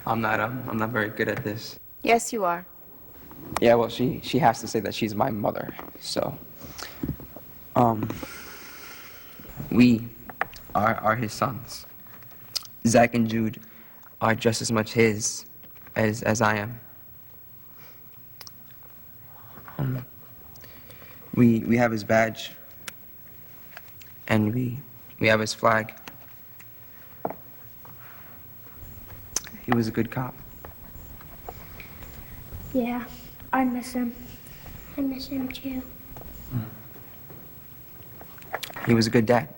I'm not very good at this. Yes, you are. Yeah, well, she has to say that she's my mother, so. We are his sons. Zach and Jude are just as much his as I am. We have his badge, and we have his flag. He was a good cop. Yeah, I miss him. I miss him too. He was a good dad.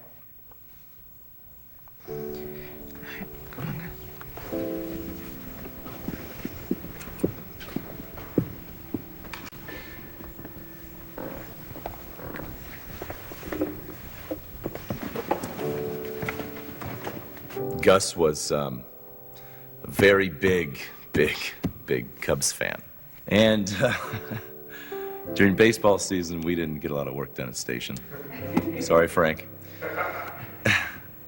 Gus was a very big Cubs fan. And during baseball season, we didn't get a lot of work done at station. Sorry, Frank.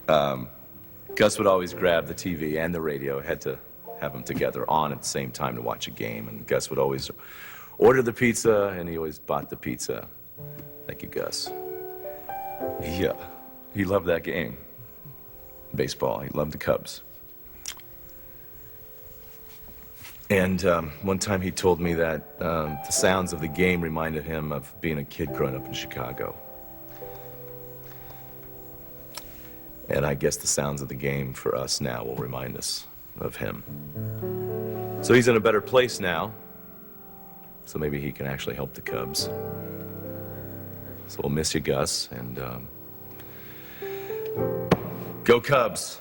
Gus would always grab the TV and the radio, had to have them together on at the same time to watch a game. And Gus would always order the pizza, and he always bought the pizza. Thank you, Gus. He loved that game. Baseball. He loved the Cubs. And one time he told me that the sounds of the game reminded him of being a kid growing up in Chicago. And I guess the sounds of the game for us now will remind us of him. So he's in a better place now. So maybe he can actually help the Cubs. So we'll miss you, Gus, and go Cubs!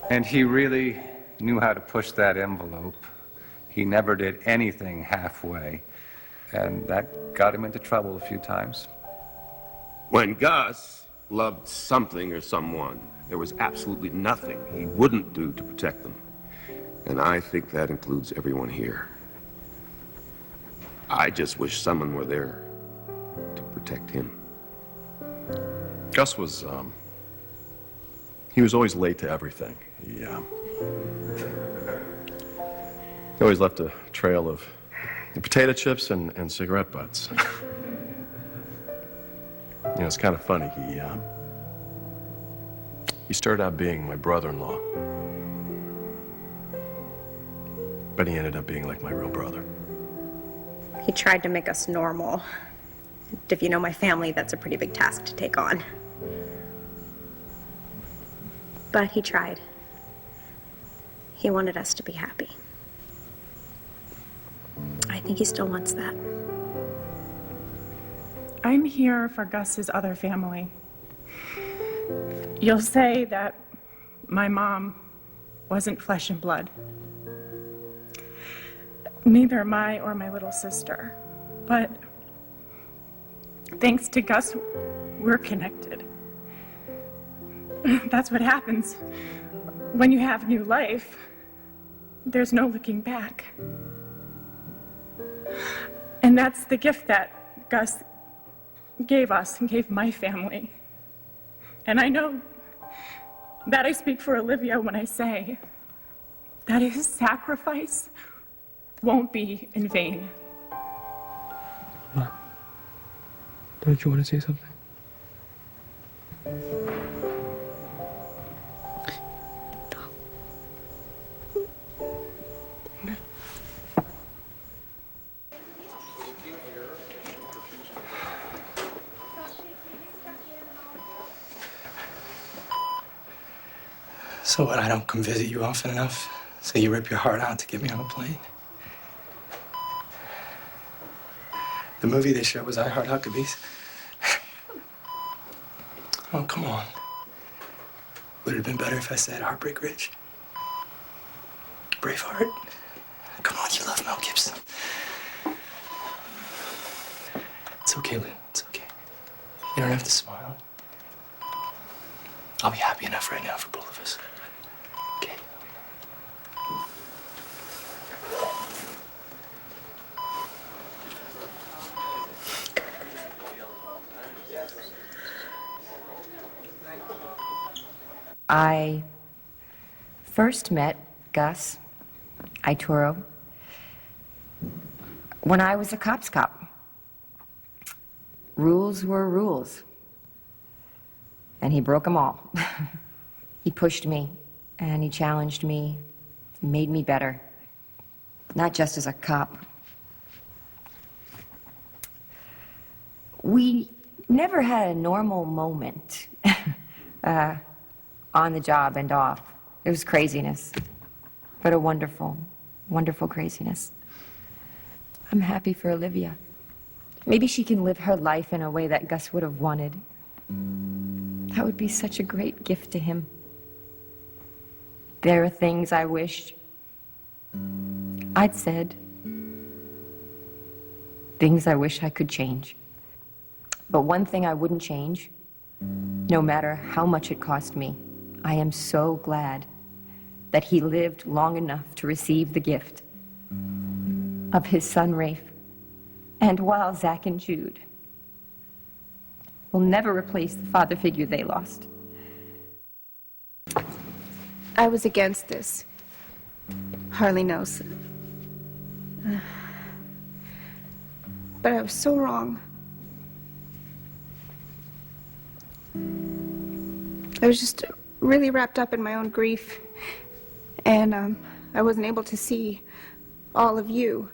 And he really knew how to push that envelope. He never did anything halfway, and that got him into trouble a few times. When Gus loved something or someone, there was absolutely nothing he wouldn't do to protect them. And I think that includes everyone here. I just wish someone were there to protect him. Gus was, he was always late to everything. He always left a trail of potato chips and cigarette butts. You know, it's kind of funny. He started out being my brother-in-law, but he ended up being like my real brother. He tried to make us normal. If you know my family, that's a pretty big task to take on. But he tried. He wanted us to be happy. I think he still wants that. I'm here for Gus's other family. You'll say that my mom wasn't flesh and blood. Neither am I or my little sister. But thanks to Gus, we're connected. That's what happens when you have new life. There's no looking back. And that's the gift that Gus gave us and gave my family. And I know that I speak for Olivia when I say that his sacrifice won't be in vain. What? Don't you want to say something? So what, I don't come visit you often enough? So you rip your heart out to get me on a plane? The movie they showed was I Heart Huckabees. Oh, come on. Would it have been better if I said Heartbreak Ridge? Braveheart? Come on, you love Mel Gibson. It's okay, Lou. It's okay. You don't have to smile. I'll be happy enough right now for both of us. Okay? I first met Gus Ituro when I was a cop's cop. Rules were rules, and he broke them all. He pushed me, and he challenged me, he made me better, not just as a cop. We never had a normal moment on the job and off. It was craziness, but a wonderful, wonderful craziness. I'm happy for Olivia. Maybe she can live her life in a way that Gus would have wanted. That would be such a great gift to him. There are things I wished I'd said, things I wish I could change. But one thing I wouldn't change, no matter how much it cost me, I am so glad that he lived long enough to receive the gift of his son, Rafe. And while Zach and Jude will never replace the father figure they lost. I was against this. Harley knows. But I was so wrong. I was just really wrapped up in my own grief, and I wasn't able to see all of you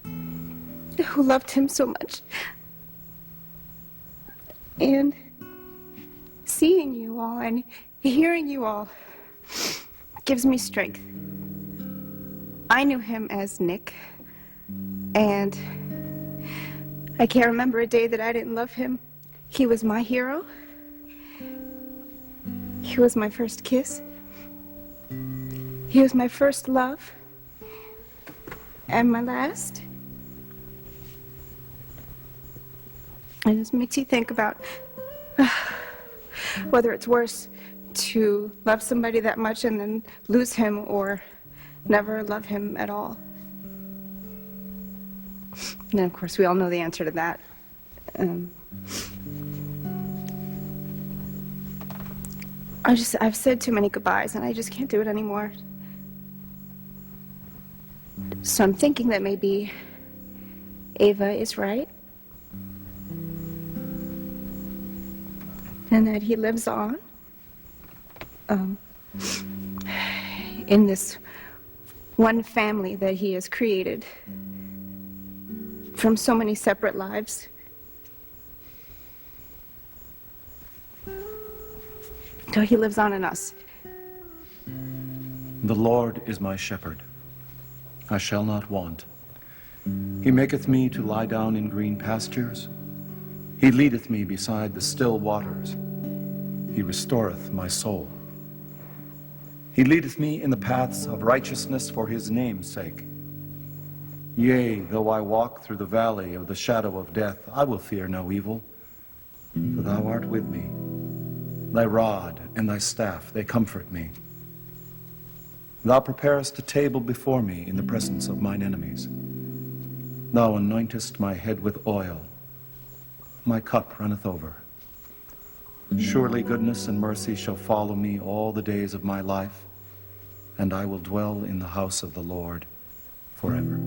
who loved him so much. And seeing you all and hearing you all gives me strength. I knew him as Nick, and I can't remember a day that I didn't love him. He was my hero. He was my first kiss. He was my first love. And my last. And it makes you think about whether it's worse to love somebody that much and then lose him, or never love him at all. And of course, we all know the answer to that. I've said too many goodbyes, and I just can't do it anymore. So I'm thinking that maybe Ava is right. And that he lives on in this one family that he has created from so many separate lives. So he lives on in us. The Lord is my shepherd. I shall not want. He maketh me to lie down in green pastures. He leadeth me beside the still waters. He restoreth my soul. He leadeth me in the paths of righteousness for his name's sake. Yea, though I walk through the valley of the shadow of death, I will fear no evil, for thou art with me. Thy rod and thy staff, they comfort me. Thou preparest a table before me in the presence of mine enemies. Thou anointest my head with oil. My cup runneth over. Surely goodness and mercy shall follow me all the days of my life, and I will dwell in the house of the Lord forever.